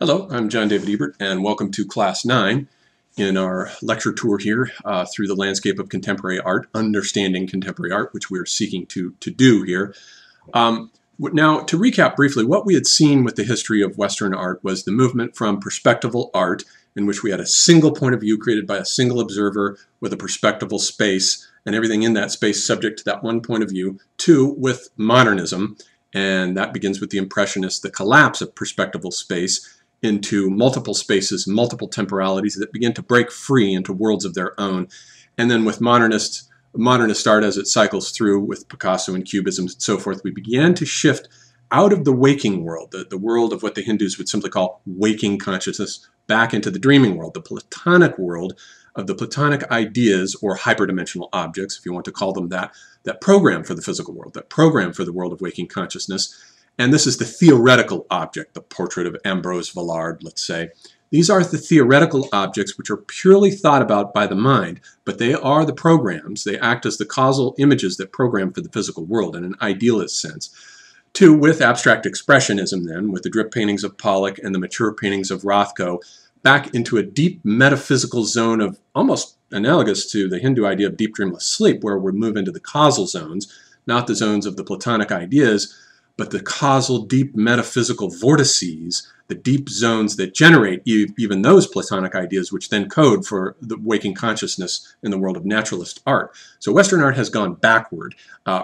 Hello, I'm John David Ebert, and welcome to Class 9 in our lecture tour here through the landscape of contemporary art, understanding contemporary art, which we're seeking to do here. Now, to recap briefly, what we had seen with the history of Western art was the movement from perspectival art, in which we had a single point of view created by a single observer with a perspectival space, and everything in that space subject to that one point of view, to with modernism, and that begins with the Impressionists, the collapse of perspectival space into multiple spaces, multiple temporalities that begin to break free into worlds of their own. And then with modernist art, as it cycles through with Picasso and Cubism and so forth, we began to shift out of the waking world, the world of what the Hindus would simply call waking consciousness, back into the dreaming world, the Platonic world of the Platonic ideas or hyperdimensional objects, if you want to call them that program for the physical world, that program for the world of waking consciousness. And this is the theoretical object, the portrait of Ambrose Vallard, let's say. These are the theoretical objects which are purely thought about by the mind, but they are the programs. They act as the causal images that program for the physical world in an idealist sense. Two, with abstract expressionism then, with the drip paintings of Pollock and the mature paintings of Rothko, back into a deep metaphysical zone of almost analogous to the Hindu idea of deep dreamless sleep, where we move into the causal zones, not the zones of the Platonic ideas, but the causal, deep metaphysical vortices, the deep zones that generate even those Platonic ideas, which then code for the waking consciousness in the world of naturalist art. So Western art has gone backward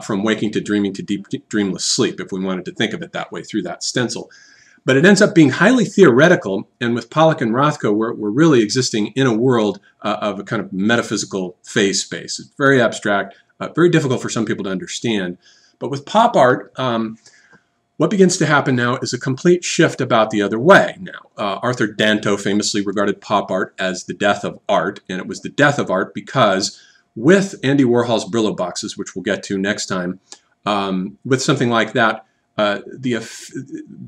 from waking to dreaming to deep dreamless sleep, if we wanted to think of it that way through that stencil. But it ends up being highly theoretical, and with Pollock and Rothko, we're really existing in a world of a kind of metaphysical phase space. It's very abstract, very difficult for some people to understand. But with pop art, what begins to happen now is a complete shift about the other way now. Arthur Danto famously regarded pop art as the death of art, and it was the death of art because with Andy Warhol's Brillo boxes, which we'll get to next time, with something like that, the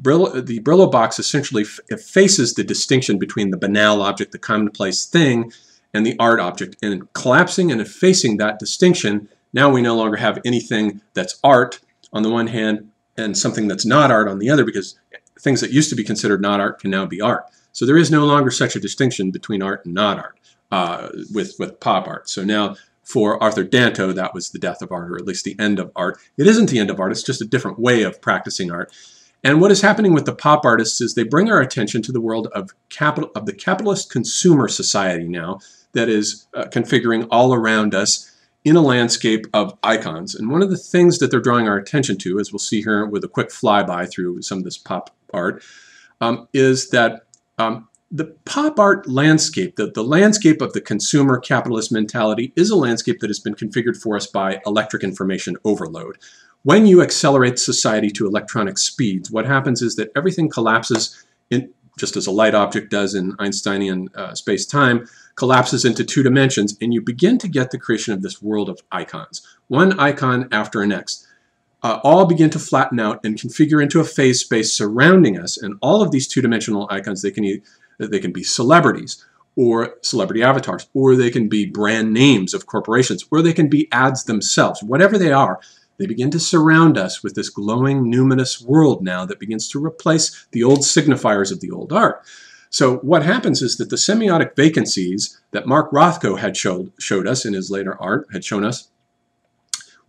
Brillo box essentially effaces the distinction between the banal object, the commonplace thing, and the art object. And in collapsing and effacing that distinction, now we no longer have anything that's art on the one hand, and something that's not art on the other, because things that used to be considered not art can now be art. So there is no longer such a distinction between art and not art with pop art. So now for Arthur Danto, that was the death of art, or at least the end of art. It isn't the end of art, it's just a different way of practicing art. And what is happening with the pop artists is they bring our attention to the world of the capitalist consumer society now that is configuring all around us in a landscape of icons. And one of the things that they're drawing our attention to, as we'll see here with a quick flyby through some of this pop art, is that the pop art landscape, the landscape of the consumer capitalist mentality, is a landscape that has been configured for us by electric information overload. When you accelerate society to electronic speeds, what happens is that everything collapses, just as a light object does in Einsteinian space-time, collapses into two dimensions, and you begin to get the creation of this world of icons. One icon after the next. All begin to flatten out and configure into a phase space surrounding us, and all of these two-dimensional icons, they can be celebrities, or celebrity avatars, or they can be brand names of corporations, or they can be ads themselves. Whatever they are, they begin to surround us with this glowing, numinous world now that begins to replace the old signifiers of the old art. So what happens is that the semiotic vacancies that Mark Rothko had showed us in his later art, had shown us,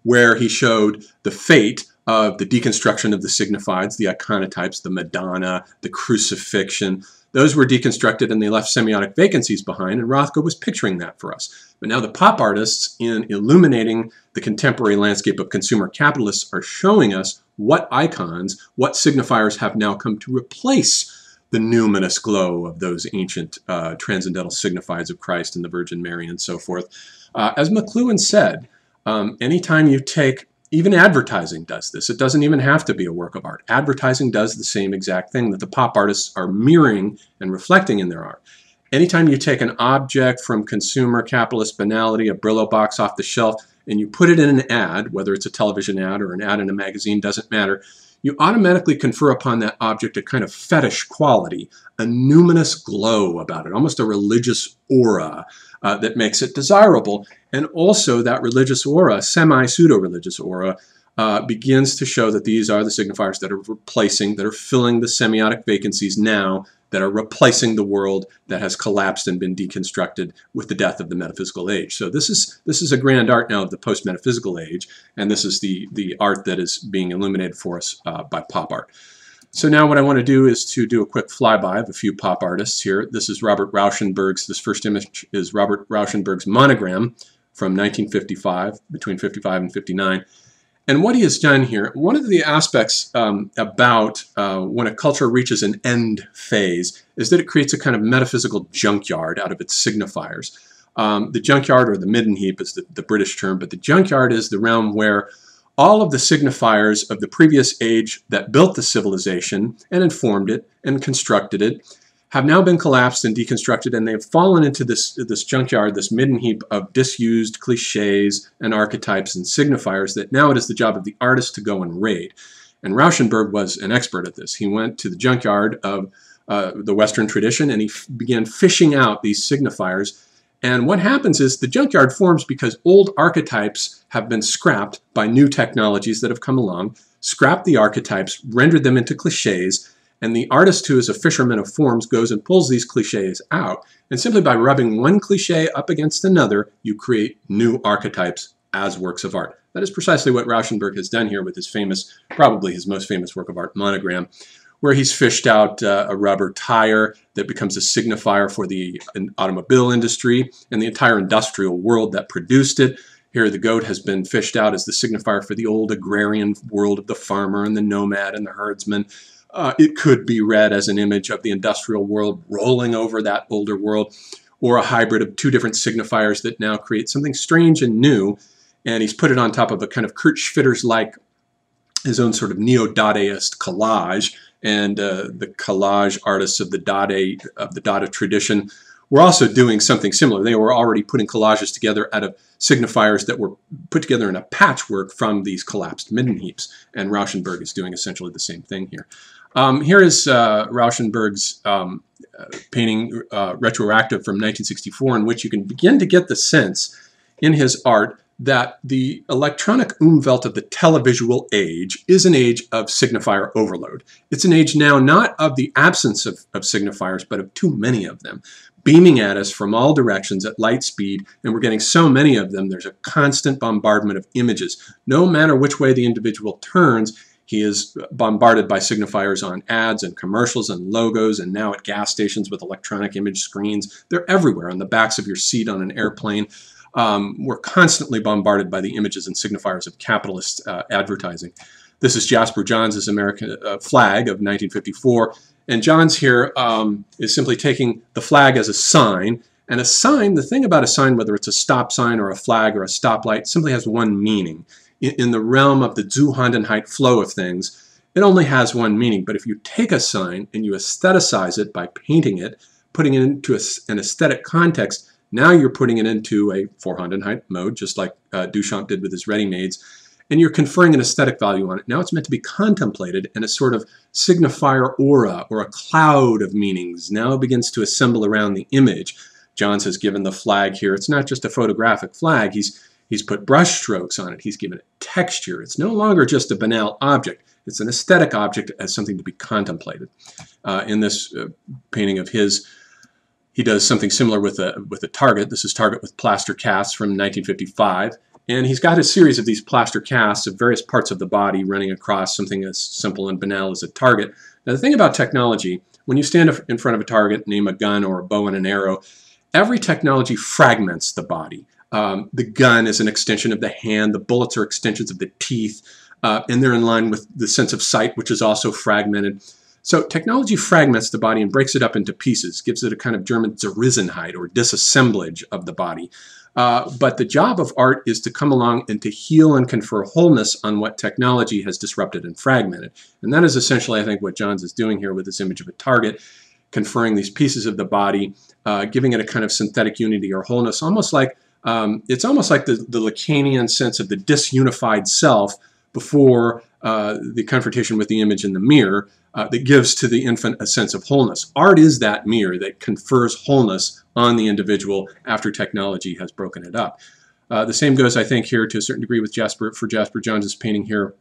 where he showed the fate of the deconstruction of the signifieds, the iconotypes, the Madonna, the crucifixion. Those were deconstructed and they left semiotic vacancies behind, and Rothko was picturing that for us. But now the pop artists, in illuminating the contemporary landscape of consumer capitalists, are showing us what icons, what signifiers have now come to replace the numinous glow of those ancient transcendental signifieds of Christ and the Virgin Mary and so forth. As McLuhan said, anytime you take, even advertising does this. It doesn't even have to be a work of art. Advertising does the same exact thing that the pop artists are mirroring and reflecting in their art. Anytime you take an object from consumer capitalist banality, a Brillo box off the shelf, and you put it in an ad, whether it's a television ad or an ad in a magazine, doesn't matter, you automatically confer upon that object a kind of fetish quality, a numinous glow about it, almost a religious aura that makes it desirable. And also that religious aura, semi-pseudo-religious aura, begins to show that these are the signifiers that are replacing, that are filling the semiotic vacancies now that are replacing the world that has collapsed and been deconstructed with the death of the metaphysical age. So this is a grand art now of the post-metaphysical age, and this is the art that is being illuminated for us by pop art. So now what I want to do is to do a quick flyby of a few pop artists here. This is Robert Rauschenberg's, this first image is Robert Rauschenberg's Monogram from 1955, between 55 and 59. And what he has done here, one of the aspects about when a culture reaches an end phase is that it creates a kind of metaphysical junkyard out of its signifiers. The junkyard, or the midden heap is the British term, but the junkyard is the realm where all of the signifiers of the previous age that built the civilization and informed it and constructed it have now been collapsed and deconstructed, and they've fallen into this junkyard, this midden heap of disused cliches and archetypes and signifiers that now it is the job of the artist to go and raid. And Rauschenberg was an expert at this. He went to the junkyard of the Western tradition and he began fishing out these signifiers. And what happens is the junkyard forms because old archetypes have been scrapped by new technologies that have come along, scrapped the archetypes, rendered them into cliches, and the artist, who is a fisherman of forms, goes and pulls these cliches out. And simply by rubbing one cliche up against another, you create new archetypes as works of art. That is precisely what Rauschenberg has done here with his famous, probably his most famous work of art, Monogram, where he's fished out a rubber tire that becomes a signifier for the automobile industry and the entire industrial world that produced it. Here the goat has been fished out as the signifier for the old agrarian world of the farmer and the nomad and the herdsman. It could be read as an image of the industrial world rolling over that older world, or a hybrid of two different signifiers that now create something strange and new. And he's put it on top of a kind of Kurt Schwitters-like, his own sort of neo-Dadaist collage. And the collage artists of the Dada tradition were also doing something similar. They were already putting collages together out of signifiers that were put together in a patchwork from these collapsed midden heaps. And Rauschenberg is doing essentially the same thing here. Here is Rauschenberg's painting Retroactive from 1964, in which you can begin to get the sense in his art that the electronic umwelt of the televisual age is an age of signifier overload. It's an age now not of the absence of signifiers, but of too many of them, beaming at us from all directions at light speed, and we're getting so many of them, there's a constant bombardment of images. No matter which way the individual turns, he is bombarded by signifiers on ads and commercials and logos, and now at gas stations with electronic image screens. They're everywhere, on the backs of your seat on an airplane. We're constantly bombarded by the images and signifiers of capitalist advertising. This is Jasper Johns' American flag of 1954. And Johns here is simply taking the flag as a sign. And a sign, the thing about a sign, whether it's a stop sign or a flag or a stoplight, simply has one meaning. In the realm of the Zuhandenheit flow of things, it only has one meaning. But if you take a sign and you aestheticize it by painting it, putting it into an aesthetic context, now you're putting it into a Vorhandenheit mode, just like Duchamp did with his ready-mades, and you're conferring an aesthetic value on it. Now it's meant to be contemplated, and a sort of signifier aura, or a cloud of meanings, now begins to assemble around the image. Johns has given the flag here. It's not just a photographic flag. He's put brush strokes on it. He's given it texture. It's no longer just a banal object. It's an aesthetic object as something to be contemplated. In this painting of his, he does something similar with a target. This is Target with plaster casts from 1955. And he's got a series of these plaster casts of various parts of the body running across something as simple and banal as a target. Now, the thing about technology, when you stand in front of a target, name a gun or a bow and an arrow, every technology fragments the body. The gun is an extension of the hand. The bullets are extensions of the teeth. And they're in line with the sense of sight, which is also fragmented. So technology fragments the body and breaks it up into pieces, gives it a kind of German Zerrissenheit, or disassemblage of the body. But the job of art is to come along and to heal and confer wholeness on what technology has disrupted and fragmented. And that is essentially, I think, what Johns is doing here with this image of a target, conferring these pieces of the body, giving it a kind of synthetic unity or wholeness, almost like it's almost like the Lacanian sense of the disunified self before the confrontation with the image in the mirror that gives to the infant a sense of wholeness. Art is that mirror that confers wholeness on the individual after technology has broken it up. The same goes, I think, here to a certain degree with Jasper, for Jasper Johns' painting here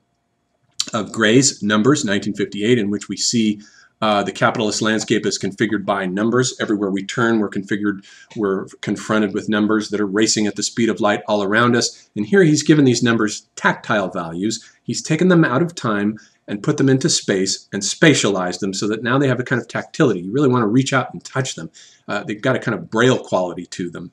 of Gray's Numbers, 1958, in which we see The capitalist landscape is configured by numbers. Everywhere we turn, we're confronted with numbers that are racing at the speed of light all around us. And here he's given these numbers tactile values. He's taken them out of time and put them into space and spatialized them so that now they have a kind of tactility. You really want to reach out and touch them. They've got a kind of braille quality to them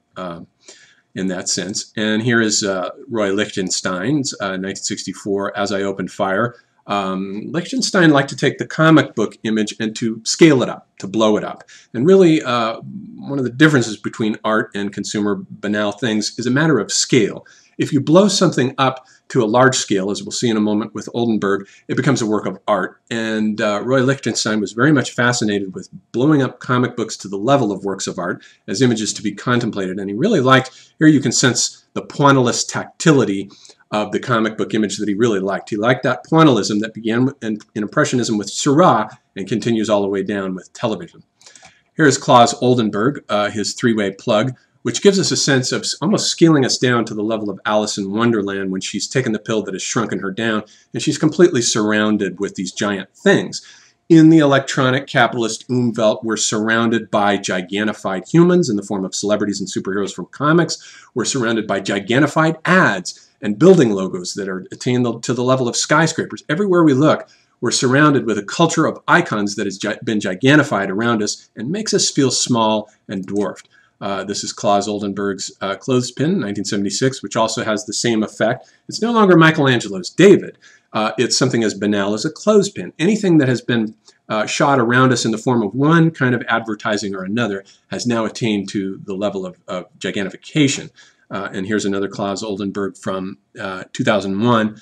in that sense. And here is Roy Lichtenstein's 1964, As I Opened Fire. Lichtenstein liked to take the comic book image and to scale it up, to blow it up. And really, one of the differences between art and consumer banal things is a matter of scale. If you blow something up to a large scale, as we'll see in a moment with Oldenburg, it becomes a work of art. And Roy Lichtenstein was very much fascinated with blowing up comic books to the level of works of art as images to be contemplated. And he really liked, here you can sense the pointillist tactility of the comic book image that he really liked. He liked that pointillism that began in Impressionism with Seurat and continues all the way down with television. Here is Claes Oldenburg, his three-way plug, which gives us a sense of almost scaling us down to the level of Alice in Wonderland when she's taken the pill that has shrunken her down and she's completely surrounded with these giant things. In the electronic capitalist Umwelt, we're surrounded by gigantified humans in the form of celebrities and superheroes from comics. We're surrounded by gigantified ads and building logos that are attained to the level of skyscrapers. Everywhere we look, we're surrounded with a culture of icons that has been gigantified around us and makes us feel small and dwarfed. This is Claes Oldenburg's Clothespin, 1976, which also has the same effect. It's no longer Michelangelo's David. It's something as banal as a clothespin. Anything that has been shot around us in the form of one kind of advertising or another has now attained to the level of gigantification. And here's another Claes Oldenburg from 2001.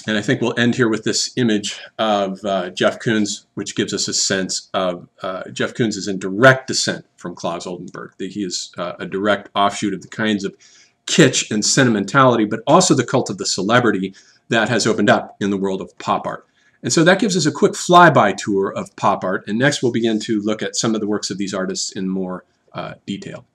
And I think we'll end here with this image of Jeff Koons, which gives us a sense of Jeff Koons is in direct descent from Claes Oldenburg. He is a direct offshoot of the kinds of kitsch and sentimentality, but also the cult of the celebrity that has opened up in the world of pop art. And so that gives us a quick flyby tour of pop art. And next we'll begin to look at some of the works of these artists in more detail.